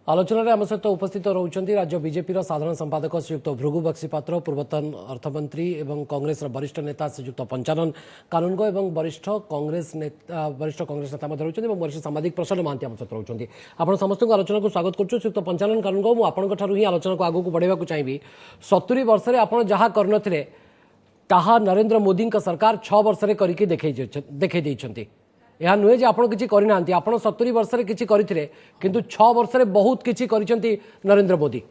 आलोचन आम सहित उपस्थित रोचंती राज्य बीजेपी साधारण संपादक श्रीयुक्त भृगु बक्सीपात्र पूर्वतन अर्थमंत्री एवं कांग्रेस वरिष्ठ नेता श्रीयुक्त पंचानन कानूनगो एवं वरिष्ठ कांग्रेस नेता रोचंती वरिष्ठ सांबादिक प्रसन्न महांती आम सहित रोचंती आपण समस्त आलोचना को स्वागत करूँ श्रीयुक्त पंचानन कानूनगो मु आपंठ ही आलोचना को आगू बढ़ावा चाहिए 70 वर्ष में आप जहाँ करनथिले ताहा नरेंद्र मोदी सरकार 6 वर्ष में करके देखई यह नुहे जे आपण किछि करि नांती आपण 70 वर्ष रे किछि करिथिले किंतु 6 वर्ष रे बहुत किछि करिसंती नरेंद्र मोदी।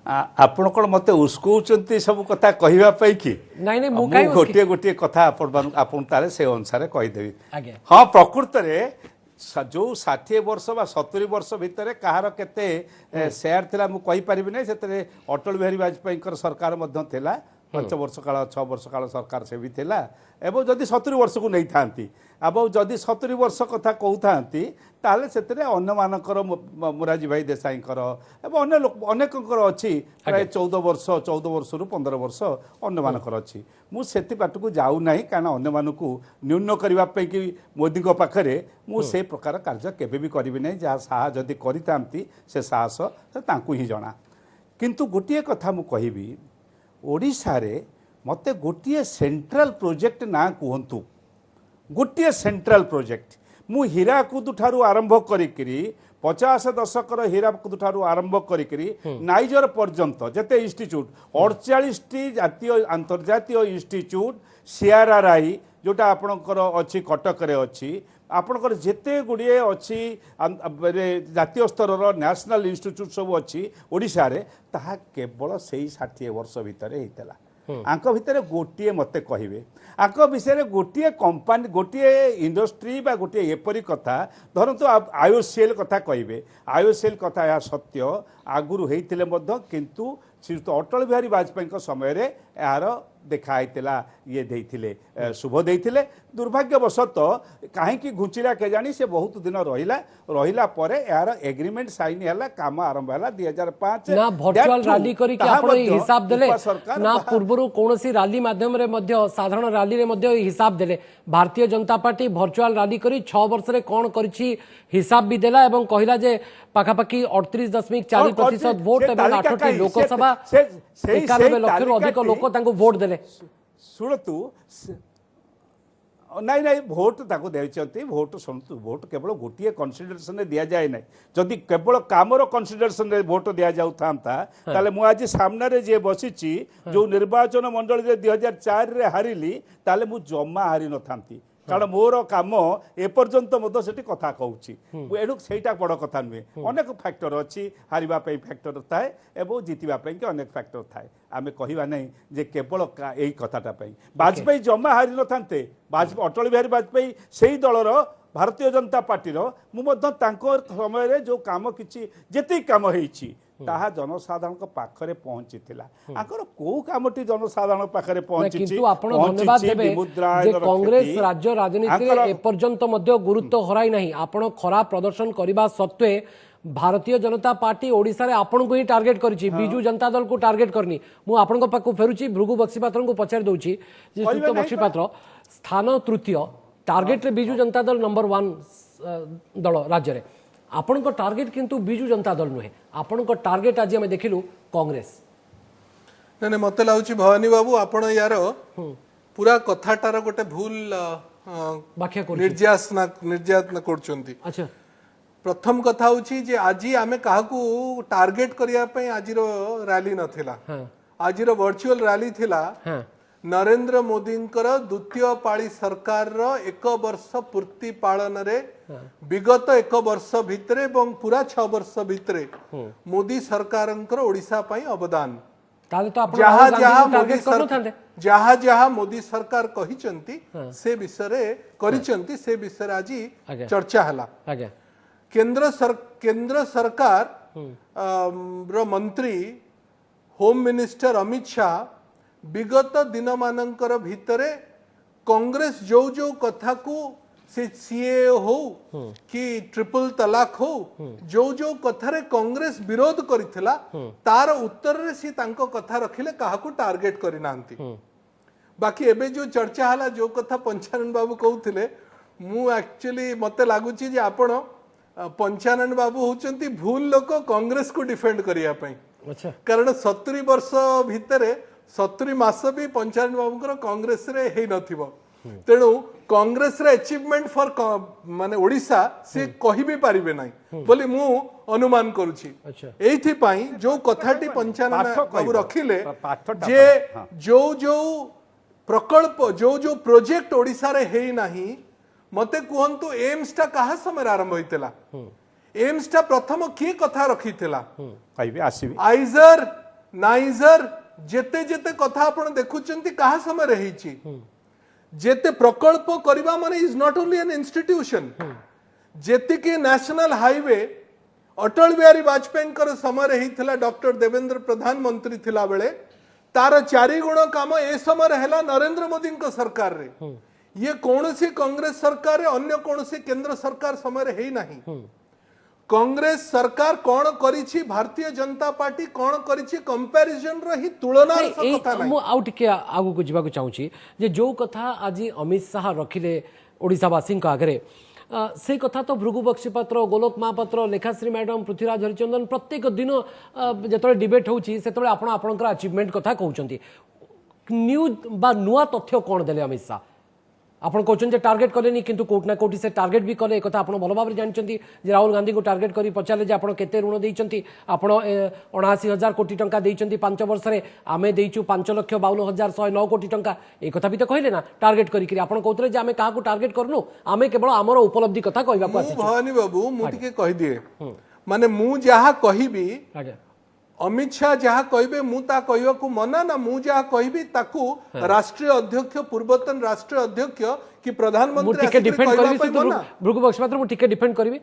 आपण कोन मते उस्कुचंती सब कथा कहिबा पई कि नहीं नहीं मु काई गोटे गोटे कथा आपण तारे से अनुसार कहि देबी। हां प्रकृत रे जो 60 वर्ष बा 70 वर्ष भितर कहार केते शेयर थिला मु कहि परिबि नै सेतरे अटल बिहारी वाजपेयी सरकार मध्य थिला 5 वर्ष काल 6 वर्ष काल सरकार से भी थिला एवं जदि 70 वर्ष को नहीं थांती अब जदि 70 वर्ष कथा कहते ताले सेतरे अन्य मानकर मुराजी भाई देसाई एवं अन्य लोक अनेककर अच्छी प्राय 14 वर्ष रु 15 वर्ष अन्य मानकर अच्छी मु सेति पाट को जाऊ नहीं कारण अन्य मानक न्यून करबा पई कि मोदी को पाखरे मु से प्रकार कार्य केबे भी करिबि नै जहा साहस जदि करितांती से साहस से तांकु ही जणा किंतु गोटिए कथा मु कहिबी ओडिशा रे मते गोटिए सेंट्रल प्रोजेक्ट ना कहतु गोटिए सेंट्रल प्रोजेक्ट मु हीराकुद ठारू आरंभ करिकरी 50 दशकर हीराकुद ठारू आरंभ करिकरी नाइजर पर्यंत जेते इंस्टीट्यूट 48 टी जातीय अंतर्जातीय इंस्टीट्यूट सीआरआरआई जोटा आपणकर अच्छी कटक रे अच्छी आपणकर जेते गुड़िए अच्छी जातीय स्तर नेशनल इंस्टीट्यूट सब अच्छी ओडिशा रे ताहा केवल से 60 वर्ष भितर होता आंक भितर गोटे मते कहिबे आंक विषय गोटे कंपानी गोटे इंडस्ट्री बा गोटे एपरी कथा धरतु आईओसीएल कथा कहिबे आईओसीएल कथा या सत्य आगुरु हेइतिले मध्य किंतु श्रीयुक्त अटल बिहारी वाजपेयी समय रे यार देखाइला ये देइथिले शुभ देइथिले दुर्भाग्यवशत कहीं घुचिला के जानी से बहुत दिन रहिला परे यार एग्रीमेंट साइन हैला काम आरंभ हैला 2005 ना वर्चुअल रैली करी कि आपण हिसाब देले ना पूर्वरु कोनोसी रैली माध्यम रे मध्य साधारण रैली रे मध्य हिसाब देले Bharatiya Janata party virtual rally करी 6 वर्ष रे कोन करछि हिसाब भी देला एवं कहिला जे पाखापाखी 38.4% वोट एवं 8टी लोकसभा 91 लाख रु अधिक लोक तांको वोट देले शुणतु नहीं नहीं भोट ताको देइचंती भोट सुनतु भोट केवल गोटे कन्सिडरेशन रे दिया जाए नहीं जदि केवल कामर कन्सिडरेशन रे भोट दिया जाउ थांता ताले मु आज सामने रे जे बसिची जो निर्वाचन मंडली रे 2004 रे हारिली ताले मु जम्मा हारि न थांती कारण मोर काम एपर्यंत मत से कथा कहूँ एणु सेटा बड़ कथा नुहे अनेक फैक्टर अच्छी हारिबा फैक्टर थाए एवं जितवा अनेक फैक्टर थाए आम कहवा नहीं जे केवल यही कथाटा वाजपेयी जमा हारि न थांते अटल बिहारी वाजपेयी से दलर भारतीय जनता पार्टी समय जो कम कि जेति कम होइछि ताहा जनसाधारण पाखरे पहुंची आकर को कामटी जनसाधारण पाखरे पहुंची किंतु आपण धन्यवाद देबे जे कांग्रेस राज्य राजनीति रे एपर्यंत मध्य गुरुत्व हराई नाही आपण खराब प्रदर्शन करबा सत्वे भारतीय जनता पार्टी ओडिसा रे आपण को ही टार्गेट करछि बिजू जनता दल को टार्गेट करनी मु आपण को पाखु फेरुछि भृगु बक्सीपात्र को पचार दउछि जे सुत बक्सीपात्र स्थान तृतीय टार्गेट रे बिजू जनता दल नंबर 1 दल राज्य रे आपण को टार्गेट किंतु बिजू जनता दल नुहे आपण को टार्गेट आज हमें देखिलु कांग्रेस नहीं मत लगुच भवानी बाबू आपण यार पूरा कथाटार गोटे भूल व्याख्या निर्यातना करछंती। अच्छा प्रथम कथा होची जे आज आमे काहाकू टार्गेट करिया पई आज रैली नथिला आज वर्चुअल रैली थिला नरेंद्र मोदी द्वितीय पाली सरकार एक वर्ष पूर्ति पालन रे विगत एक वर्ष भितरे पूरा 6 वर्ष भितरे मोदी सरकार ओडिशा पई अवदान जहा जहा मोदी सरकार कहिचंती से विषय करिचंती से विषय आज चर्चा हला केंद्र सरकार रो मंत्री होम मिनिस्टर अमित शाह विगत दिन मानकर भितरे कांग्रेस जो जो कथा को से सीए हो कि ट्रिपल तलाक हो जो जो कथारे कांग्रेस विरोध करिथिला तार उत्तर रे सी तांको कथा रखिले काहाकू टार्गेट करि नांती बाकी एबे जो चर्चा हला जो कथा पंचानन बाबू कहउथिले मु एक्चुअली मते लागुची जे आपण पंचानन बाबू होचंती भूल लोक कांग्रेस को डिफेंड करिया पई अच्छा कारण 70 वर्ष भितरे 70 मास भी पंचानन बाबूଙ୍କର कांग्रेस रे हेई नथिबो तेणु कांग्रेस रे अचीवमेंट फॉर माने ओडिशा से कहि भी पारिबे नाही बोली मु अनुमान करूची अच्छा एथि पई जो कथाटी पंचानन पाठ बाबू कहब। रखिले पाठटा जे हाँ। जो प्रकल्प जो प्रोजेक्ट ओडिशा रे हेई नाही मते कुहंतु एम्स टा कहा समय आरंभ होइतला एम्स टा प्रथम किए कथा रखितला कहबी आसीबी आइजर नाइजर जेते जेते कथा आपण देखुचंती कहा समय रहिची जेते प्रकल्प करबा माने is not only an institution जेते कि नेशनल हाईवे अटल बिहारी वाजपेयी समय रहितला डॉक्टर देवेंद्र प्रधानमंत्री थिला बेले तार 4 गुण काम ए समय हैला नरेंद्र मोदी को सरकार रे ये कौनसी कांग्रेस सरकार अन्य कौनसी केंद्र सरकार समय रे हेई नाही कांग्रेस सरकार कौन करिछि भारतीय जनता पार्टी कौन करिछि कंपैरिजन रही तुलना कथा नाही मु आउ टिके आगु को जीवा को चाहूची जे जो कथा आज अमित शाह रखिले ओडिशावासी आगे से कथा तो भृगु बक्सीपात्र गोलोक महापात्र लेखाश्री मैडम पृथ्वीराज हरिचंदन प्रत्येक दिन जो डिबेट होची सेतबे आपण आपनकर अचीवमेंट कथा कहउचंती न्यूज बा नुआ तथ्य कौन देले अमित शाह आपण कहते टार्गेट कले किंतु कोट ना कोटी से टार्गेट भी कले कथा आपण भल भाव जानते राहुल गांधी को टार्गेट करी पचारे जे आपण केते ऋण देइचंती आपण 79,000 कोटी टंका देइचंती 5 वर्ष रे आमे देइचु 5,52,109 कोटी टंका ए कथा भी तो कहले ना टार्गेट करी आपण कहतले जे आमे काहा को टार्गेट करनु आमे केवल हमर उपलब्धि कथा कहबा को आसी भवानी बाबू मु टिके कहि दिए माने मु जहा कहिबी आगे अमित शाह जहाँ कहे मुता कहू मना ना मु जहाँ कहि ताकू राष्ट्रीय अध्यक्ष पूर्वतन राष्ट्रीय अध्यक्ष कि प्रधानमंत्री टिके डिफेंड आसिकरी करबी कहबा मना। भृगु बक्सीपात्र मु टिके डिफेंड करबी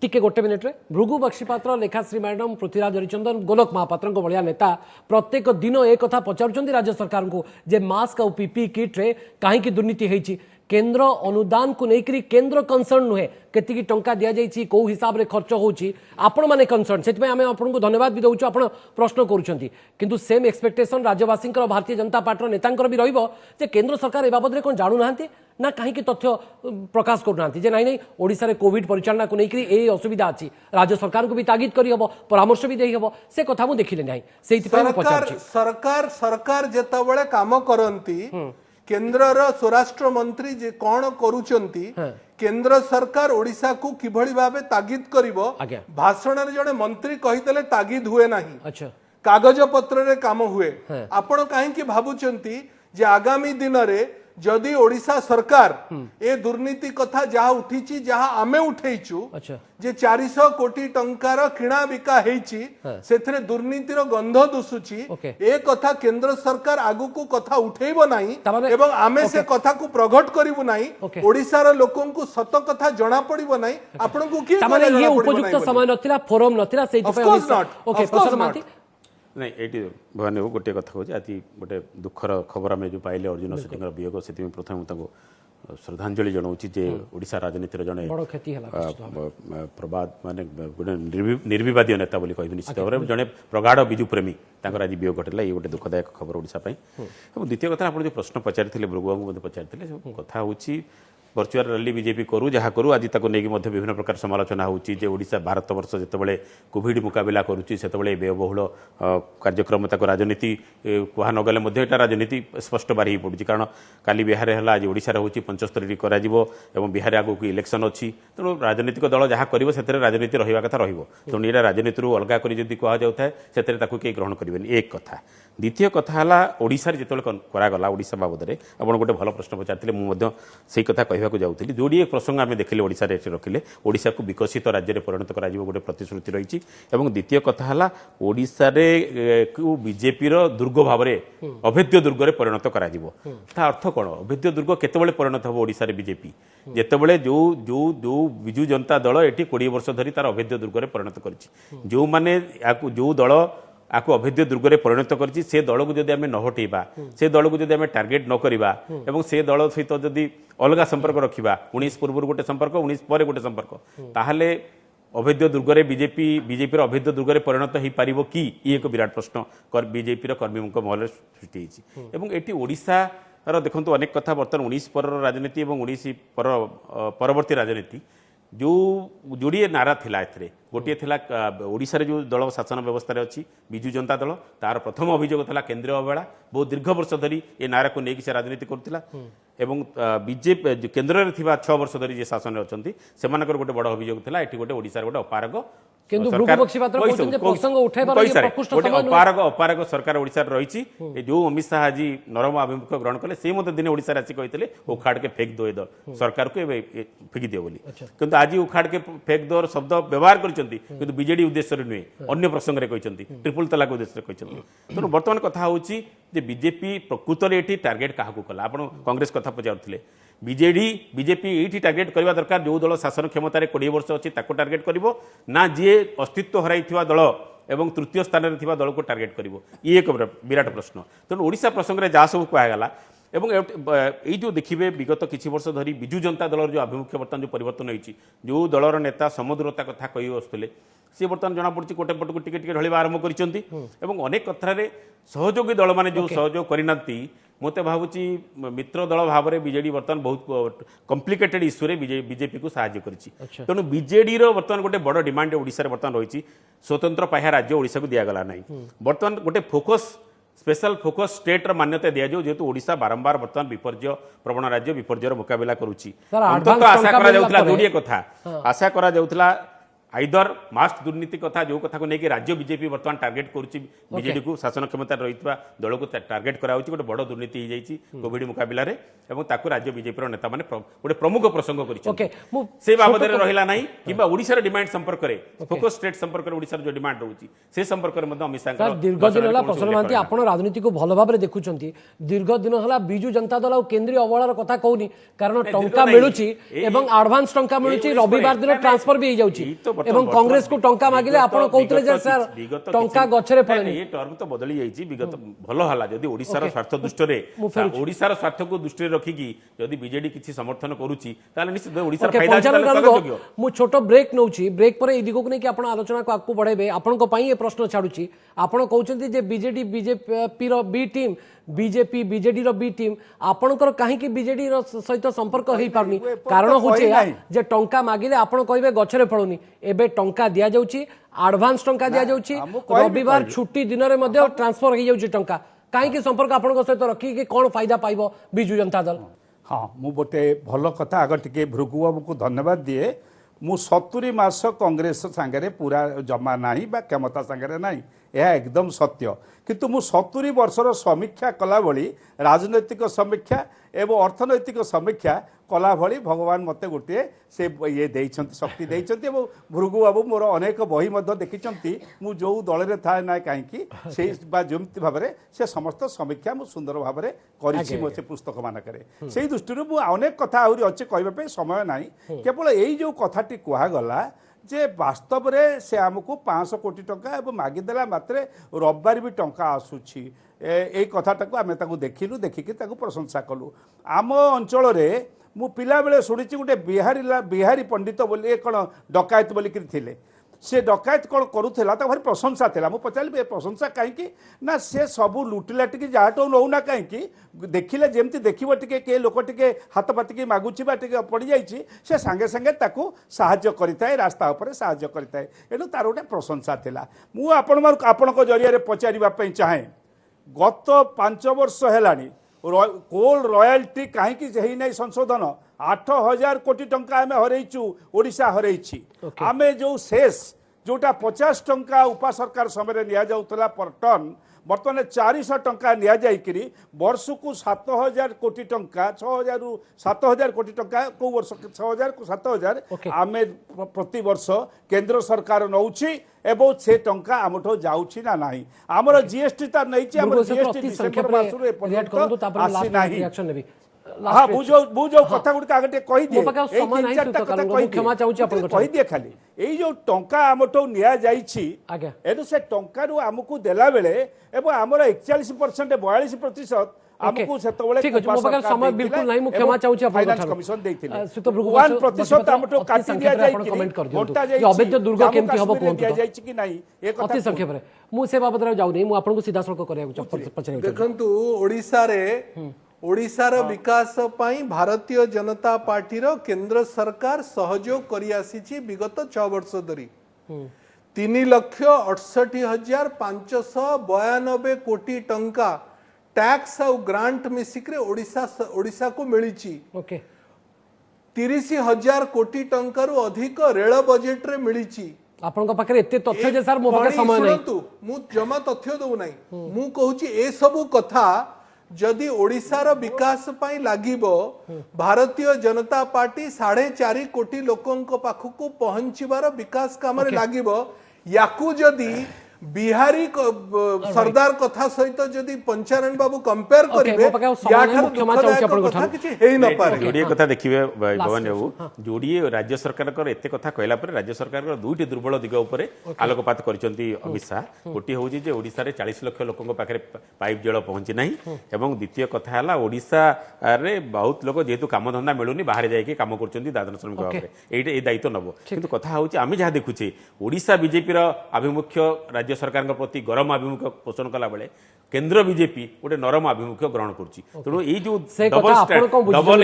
टिके गोटे मिनिट रे भृगु बक्सीपात्र लेखाश्री मैडम पृथ्वीराज हरिचंदन गोलोक महापात्र भलिया नेता प्रत्येक दिन ए कथा पचारुचंदी राज्य सरकार को जे मास्क और पीपी किट रे काहे की दुर्नीति हेची केंद्र अनुदान को लेकर केंद्र कंसर्न नुहे केतिकी टंका दिया जाइछि को हिसाब रे खर्च होउछि आपण माने कंसर्न सेति में आपण को धन्यवाद भी दउछु आपण प्रश्न करूछंती किंतु same expectation राज्यवासी Bharatiya Janata party नेतांकर भी रहिबो जे केंद्र सरकार ए बाबद रे कोन जानु नाहंती ना कहीं तथ्य प्रकाश करूना जे नहीं ओडिशा रे कोविड परिचालना को लेकर ए असुविधा अच्छी राज्य सरकार को भी तागिद करी हबो परामर्श भी देई हबो से कथा मु देखिले नाही सेति पे सरकार सरकार सरकार जेतबळे काम करंती केंद्रर स्वराष्ट्र मंत्री जे कौन करूचंती केंद्र सरकार ओडिशा को किभଳି भाबे तागिद करिवो भाषण रे जने मंत्री कहितले तागिद हुए नाही अच्छा कागज पत्र रे काम हुए आपण काहे कि भाबुचंती जे आगामी दिन रे जदि ओडिशा सरकार ए दुर्नीति कथा जहा उठीची जहा आमे उठेइचु जे 400 कोटी टंकार किणा बिका हेइची सेथरे दुर्नीतिर गंध दुसुची ए कथा केंद्र सरकार आगु को कथा उठेइबो नाही एवं आमे से कथा को प्रगट करिवो नाही ओडिसा रो लोकन को सत कथा जणा पड़िबो नाही आपन को की तमाने ये उपयुक्त समय नथिला फोरम नथिला सेति पे ओके प्रसन्न मांती नहीं ये भवानी बाबू गोटे कथा कहूँ आज गोटे दुखर खबर आम जो पाइले अर्जुन सेठी वियोग से प्रथम श्रद्धांजलि जनाऊँ जे ओडिशा राजनीतिर जड़े प्रबाद माने गोटे निर्विवादी नेता बोली कह निश्चित भाव में जड़े प्रगाढ़ विजु प्रेमी आज वियोग घटला ये गोटे दुखदायक खबर ओडिशा द्वितीय कथा आप जो प्रश्न पचारि भृगुबाबू पचारि कथा हूँ वर्चुअल रैली बीजेपी करू जहाँ करू आज ताको नेकी मध्य विभिन्न प्रकार समालोचना होची जे ओडिशा भारत वर्ष जेतेबेले कोविड मुकाबला करूची सेतेबेले व्ययबहुल कार्यक्रम ताको राजनीति कुहा नगले मध्य एटा राजनीति स्पष्ट बारी पड़ुची कारण काली बिहार है आज ओडिशा रे होची 75 करा जिवो एवं बिहार आगो को इलेक्शन अछि तेणु राजनीतिक दल जहाँ करिवो सेतेरे राजनीति रहिबा कथा रहिबो तेणु एटा राजनीति रु अलगा करी जदि कुहा जाउथाय सेतेरे ताको के ग्रहण करिवेनी एक कथा द्वितीय कथा हला ओडिशा रे जेतेबेले करा गला ओडिशा बाबद रे आपण गोटे भल प्रश्न पचारथिले मु मध्य सेही कथा कहबा जाऊँगी जोड़ी एक प्रसंग आम देखिले ओडिशा रे रखिले ओडिशा को विकसित राज्य में परिणत करा गोटे प्रतिश्रुति रही द्वितीय कथा है ओडिशा रे को बीजेपी दुर्ग भाव में अभेद्य दुर्ग में परिणत करा अर्थ कौन अभेद्य दुर्ग केतबेले परिणत हम ओडिशा रे बीजेपी जेतेबेले जो जो जो बिजु जनता दल एटी 20 वर्ष धरी तार अभेद्य दुर्ग में परिणत कर जो माने जो दल आपको अभेद्य दुर्ग में परिणत करछि से दल को जदि आम न हटेबा से दल को जदि आम टार्गेट न करिबा एवं से दल सहित जदि अलग संपर्क रखिबा 19 पूर्व गोटे संपर्क 19 पर गोटे संपर्क ताहले अभेद्य दुर्ग में बीजेपी अभेद्य दुर्ग में परिणत हो पारिबो कि एक विराट प्रश्न बीजेपी कर्मी महल सृष्टि एवं एटी ओडिशा देखो अनेक कथा बर्तमान 19 पर राजनीति और 19 पर परवर्ती राजनीति जो जोड़े नारा थिला एथरे गोटे थिला ओडिशा रे जो दल शासन व्यवस्था अच्छी विजु जनता दल तार प्रथम अभियोग था केंद्रीय अवहेला बहुत दीर्घ वर्ष धरी ये नारा को लेकिन से राजनीति करुला एवं बीजेपी केन्द्र में 6 वर्ष धरी जे शासन में अच्छा से गोटे बड़ अभियोग था ये गोटे ओडिशा गोटे अपारग किंतु भृगुबक्सी पात्र कहउछन जे प्रसंग उठाइबार ये प्रकृष्ट समय अपारग सरकार ओडिशा रही जो अमित शाह आज नरम आभिमुख्य ग्रहण कले से मत दिन ओडिशा आसी कहते उखाड़ के फेक दो सरकार को फेंकी दियो बोली किंतु आज उखाड़ के फेक दो शब्द व्यवहार करछंती किंतु बीजेडी उद्देश्य नुहे अन्य प्रसंग में कहते ट्रिपल तलाक उद्देश्य कहते तेणु बर्तमान कथा होची जे बीजेपी प्रकृत में ये टार्गेट क्या कला आप कांग्रेस कथा पचारुले बीजेपी ये टार्गेट करने दरकार जो दल शासन क्षमतार 20 वर्ष अच्छी टार्गेट करिवो ना जी अस्तित्व हराई दल एवं तृतीय स्थान में दल को टार्गेट करिवो ये एक विराट प्रश्न तेणु ओडिशा प्रसंग में जहाँ सब कहगला एवं ये जो देखिए विगत किसी वर्ष धरी विजु जनता दल जो आभिमुख्य बर्तमान जो परिवर्तन होती जो दलर नेता समुद्रता कथा कही आसुले सी बर्तमान जना पड़ी गोटे पटक टिके ढलिबा आरंभ कर अनेक कथार सहयोगी दल मैंने जो सहयोग करना मत भावुची मित्र दल भाव में बीजेडी बर्तमान बहुत कम्प्लिकेटेड इश्यू बीजेपी को साहाय्य करी तेणु बीजेडी बर्तमान गोटे बड़ डिमांड ओडिशा बर्तमान रही स्वतंत्र पाह्या राज्य ओडिशा को दिगला ना बर्तमान गोटे फोकस स्पेशल फोकस स्टेट मान्यता दिया जाऊ जेहेतु ओडिशा बारंबार बर्तमान विपर्य प्रवण राज्य विपर्यर मुकाबला करुच्ची आशा करा कथा आशा करा आइदर मास्ट दुर्नीति कथा जो कथा को लेकिन राज्य बीजेपी बर्तमान टार्गेट करुच्ची बीजेडी को शासन क्षमता रही दल को टार्गेट करा गोटे बड़ दुर्नीति हो जाइए कोविड मुकाबला राज्य बीजेपी नेता मैंने गोटे प्रमुख प्रसंग कर बाबद रहा ना कि ओडिशार डिमांड संपर्क में फोकस स्टेट संपर्क में ओडिशार जो डिमांड रोचे से संपर्क में अमित शाह दीर्घ दिन है प्रसन्न महांती आप राजनीति को भल भाव देखुं दीर्घ दिन है विजु जनता दल और केंद्रीय अवहेलार कथा कहूनी कारण टंका मिलूची आडभांस टंका मिलूची रविवार दिन ट्रांसफर भी हो जाउची एवं कांग्रेस को टंका मागिले आपण कहउतले जे सर टंका गछरे पड़ेनी ये टर्म तो बदली जाईची विगत भलो हला जदी ओडिसार स्वार्थ दृष्टि रे ओडिसार स्वार्थ को दृष्टि रे रखिकी जदी बीजेडी किछि समर्थन करूची ताले निश्चित ओडिसार फायदा ताले मु छोटो ब्रेक नउची ब्रेक पर ए दिगो को नै कि आपण आलोचना को आगु बढ़ाइबे आपण को पई ए प्रश्न छाडुची आपण कहउचंती जे बीजेपी रो बी टीम बीजेपी बीजेडी रो बी टीम आपणकर कहीं बीजेडी सहित संपर्क हो पारनी कारण होचे जे टंका मागिले आपण कहबे गछरे फळोनी एबे टंका दिया जाउची एडवांस टंका दिया जाउची रविवार छुट्टी दिन रे मध्ये ट्रांसफर हो जाउची टंका कहीं संपर्क आपण सहित रखी कि कोन फायदा पाइबो बिजु जनता दल हाँ मु गोटे भल कथा आग टिके भृगु बाबू को धन्यवाद दिए मु 70 मास कांग्रेस सांगरे पूरा जमा नाही बा क्षमता सांगरे नाही यह एकदम सत्य किंतु मु 70 वर्षर समीक्षा कला भली राजनैतिक समीक्षा एवं अर्थनैतिक समीक्षा कला भली भगवान मते गोटे से ये देइछंती शक्ति देइछंती एवं भृगु बाबू मोर अनेक बही मध्य देखिछंती मु जो दल रे थाए ना कहीं से बा जमती भाव से समस्त समीक्षा मु सुंदर भाव में करिछि मो से पुस्तक मान करे से दृष्टि मु अनेक कथा आउरी अच्छे कहबा पे समय नाही केवल एई जो कथाटी कुहा गला जे वास्तव रे से आमको 500 कोटी टंका एवं मागिदेला मात्रे रविवार भी टंका आसुछि ए कथाटाକୁ आमे ताकू देखिलु देखिकी ताकू प्रशंसा कलु आम अंचल रे मु पिला बेले सुनिछि गोटे बिहारी पंडित बोली कौन डकायत बोलिक थिले से डकायत कौन करूला भारी प्रशंसा था मुझे पचारि प्रशंसा कहीं ना से सबू लुटिलाटिक जहाँ नौना कहीं देखिले जमती देखिए टे किए लोक टे हाथ पातिक मागुची पड़ जाइए से सांगे सांगे ताकू साहाय्य करें रास्ता उपर साहाय्य करें एणु तार गोटे प्रशंसा था मुझे जरिया पचारे चाहे गत 5 वर्ष है कोल रॉयल्टी कहीं नहीं संशोधन 8,000 कोटी टंका आम हरइचु ओडिशा हरइछि आमे जो शेष जोटा 50 टंका उपा सरकार समय निया जाउतला पर टन बर्तमान 400 टंका निया जाइकरी वर्ष को 7,000 कोटी टंका 6,000 रु 7,000 कोटी टंका को वर्ष 6,000 को 7,000 आमे प्रति वर्ष केंद्र सरकार नौछि एवं से टंका आमठो जाउछि ना नाही हमर जीएसटी ता नैछि हमर जीएसटी डिसेंबर मासरु ए पर्यंत आसी नाही हाँ बुझो कथा गुड़ आगे कही दिए क्षमा चाहूँ कही दिए खाली यही जो टंका आमठो निया जाइछि एनु से टंका रु हमकु देला बेले एवं हमर 41% 42% हमकु सेतबेले ठीक अछि मोबाइल समय बिल्कुल नहीं मु क्षमा चाहूँ फाइनेंस कमिशन देथिले सुतो भृगु 1% हमठो काटि दिया जाय कमेंट कर दियो अवैध दुर्ग केमति हबो कोन दिया जाय कि नहीं ए कथा अति संक्षेप रे मु से बाबत जाउ नहीं मु आपन को सीधा सळक करया पछरे देखंतु ओडिसा रे ओडिशार विकास पाई भारतीय जनता पार्टी रो केंद्र सरकार सहयोग करी आसीची विगत 6 वर्ष धरी 3,68,592 कोटी टंका टैक्स और ग्रांट मिसिक ओडिशा को मिली। ओके 30,000 कोटी टंकार अधिक रेल बजेट रे मिली। आपनका पाखरे एते तथ्य जे सर मो पाखरे समय नै मु जमा तथ्य दउ नै मु कहूची ए सब कथा जदि ओडिशार विकास पाई लागिबो भारतीय जनता पार्टी 4.5 कोटी लोकंक पाखकु पहुंचीबार विकास काम रे लागिबो याकू जदि बिहारी सरदार कथा सहित जदि पंचानन बाबू कंपेयर करिवे याठार कथा किछि हेई न पारे। जोड़िए कथा देखिए भवन बाबू जोड़िए राज्य सरकार कर एते कथा कहला पर राज्य सरकार कर दुईटी दुर्बल दिग उपरे आलोकपात करिसंती अमित शाह। गोटी होउची जे ओडिसा रे 40 लाख लोकंक पाखरे पाइप जल पहुंची नाही एवं द्वितीय कथा हला ओडिसा रे बहुत लोक जेतु काम धंदा मिलुनी बाहर जाई के काम करचंती दादन श्रमिक भाबरे एटा ए दायित्व नबो किंतु कथा होउची आमी जहा देखुचे ओडिसा बीजेपी रो आभिमुख्य राज्य सरकार प्रति गरम आभिमुख्य पोषण कला बेले केंद्र बीजेपी गोटे नरम आभिमुख्य ग्रहण करुच्ची तेणु ये जो डबल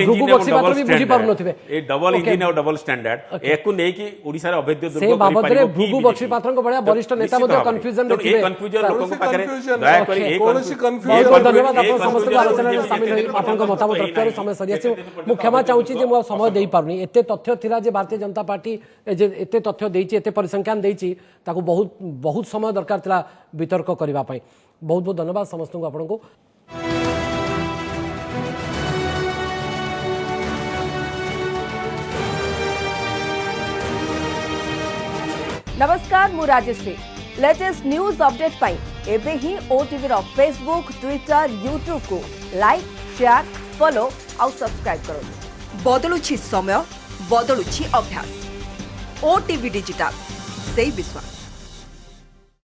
इंजिन और डबल स्टैंडर्ड एक नहीं ओडिशा रे अवैध दुर्ग बाबदरे भृगु बक्सी पात्रक बढिया वरिष्ठ नेता मध्ये कन्फ्यूजन रे थिबे कन्फ्यूजन लोक पाखरे दया करी एक बहुत धन्यवाद आप समस्त आलोचना रे शामिल होई आपनक मतामत रखियार समय सरियासी मु क्षमा चाहूची जे मु समय देई पारुनी एते तथ्य थिला जे भारतीय जनता पार्टी जे एते तथ्य देइची एते परिसंख्यान देइची ताको बहुत बहुत समय दरकार थिला वितर्क करबा पई। बहुत बहुत धन्यवाद समस्त को आपको। नमस्कार मु राजश्री लेटेस्ट न्यूज अपडेट पाई एबे ही ओटीवी रो फेसबुक ट्विटर यूट्यूब को लाइक शेयर फॉलो और सब्सक्राइब करो। बदलुछि समय बदलुछि अभ्यास ओटीवी डिजिटल से विश्वास।